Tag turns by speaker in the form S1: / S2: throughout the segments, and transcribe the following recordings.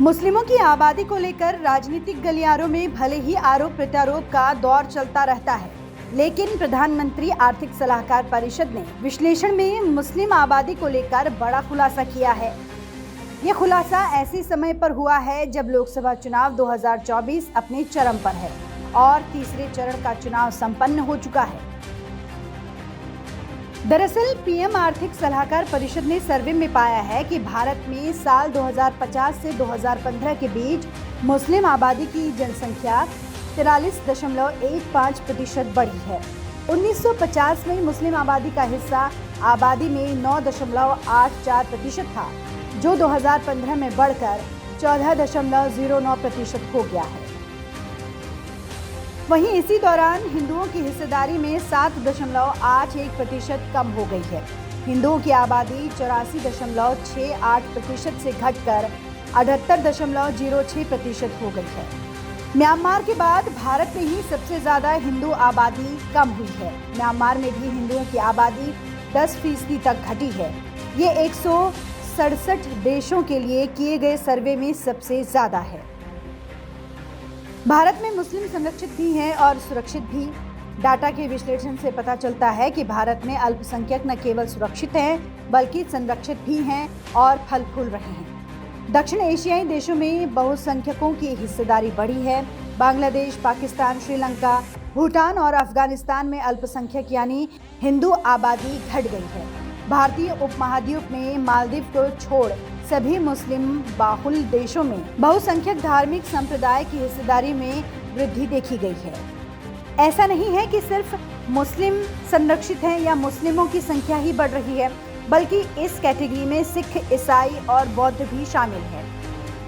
S1: मुस्लिमों की आबादी को लेकर राजनीतिक गलियारों में भले ही आरोप प्रत्यारोप का दौर चलता रहता है, लेकिन प्रधानमंत्री आर्थिक सलाहकार परिषद ने विश्लेषण में मुस्लिम आबादी को लेकर बड़ा खुलासा किया है। ये खुलासा ऐसे समय पर हुआ है जब लोकसभा चुनाव 2024 अपने चरम पर है और तीसरे चरण का चुनाव संपन्न हो चुका है। दरअसल पीएम आर्थिक सलाहकार परिषद ने सर्वे में पाया है कि भारत में साल 2050 से 2015 के बीच मुस्लिम आबादी की जनसंख्या 43.15% बढ़ी है। 1950 में मुस्लिम आबादी का हिस्सा आबादी में 9.84% था, जो 2015 में बढ़कर 14.09% हो गया है। वहीं इसी दौरान हिंदुओं की हिस्सेदारी में 7.81% कम हो गई है। हिंदुओं की आबादी 84.68% से घटकर 78.06% हो गई है। म्यांमार के बाद भारत में ही सबसे ज्यादा हिंदू आबादी कम हुई है। म्यांमार में भी हिंदुओं की आबादी 10% तक घटी है। ये 167 देशों के लिए किए गए सर्वे में सबसे ज्यादा है। भारत में मुस्लिम संरक्षित भी हैं और सुरक्षित भी। डाटा के विश्लेषण से पता चलता है कि भारत में अल्पसंख्यक न केवल सुरक्षित हैं बल्कि संरक्षित भी हैं और फल फूल रहे हैं। दक्षिण एशियाई देशों में बहुसंख्यकों की हिस्सेदारी बढ़ी है। बांग्लादेश, पाकिस्तान, श्रीलंका, भूटान और अफगानिस्तान में अल्पसंख्यक यानी हिंदू आबादी घट गई है। भारतीय उपमहाद्वीप में मालदीव को छोड़ सभी मुस्लिम बाहुल देशों में बहुसंख्यक धार्मिक संप्रदाय की हिस्सेदारी में वृद्धि देखी गई है। ऐसा नहीं है कि सिर्फ मुस्लिम संरक्षित हैं या मुस्लिमों की संख्या ही बढ़ रही है, बल्कि इस कैटेगरी में सिख, ईसाई और बौद्ध भी शामिल हैं।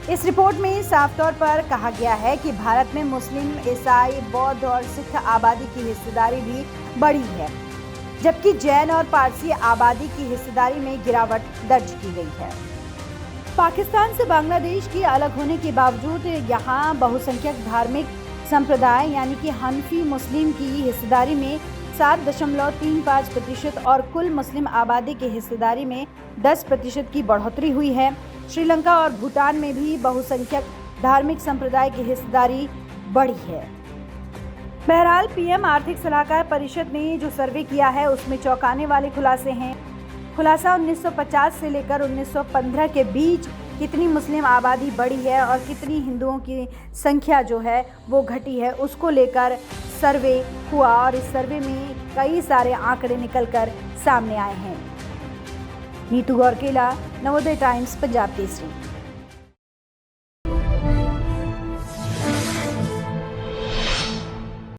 S1: इस रिपोर्ट में साफ तौर पर कहा गया है कि भारत में मुस्लिम, ईसाई, बौद्ध और सिख आबादी की हिस्सेदारी भी बढ़ी है, जबकि जैन और पारसी आबादी की हिस्सेदारी में गिरावट दर्ज की गई है। पाकिस्तान से बांग्लादेश के अलग होने के बावजूद यहाँ बहुसंख्यक धार्मिक संप्रदाय यानी कि हनफी मुस्लिम की हिस्सेदारी में 7.35% और कुल मुस्लिम आबादी की हिस्सेदारी में 10% की बढ़ोतरी हुई है। श्रीलंका और भूटान में भी बहुसंख्यक धार्मिक संप्रदाय की हिस्सेदारी बढ़ी है। बहरहाल पीएम आर्थिक सलाहकार परिषद ने जो सर्वे किया है उसमें चौंकाने वाले खुलासे हैं। खुलासा 1950 से लेकर 1915 के बीच कितनी मुस्लिम आबादी बढ़ी है और कितनी हिंदुओं की संख्या जो है वो घटी है, उसको लेकर सर्वे हुआ और इस सर्वे में कई सारे आंकड़े निकलकर सामने आए हैं। नीतू गौरकेला, नवोदय टाइम्स, पंजाब केसरी।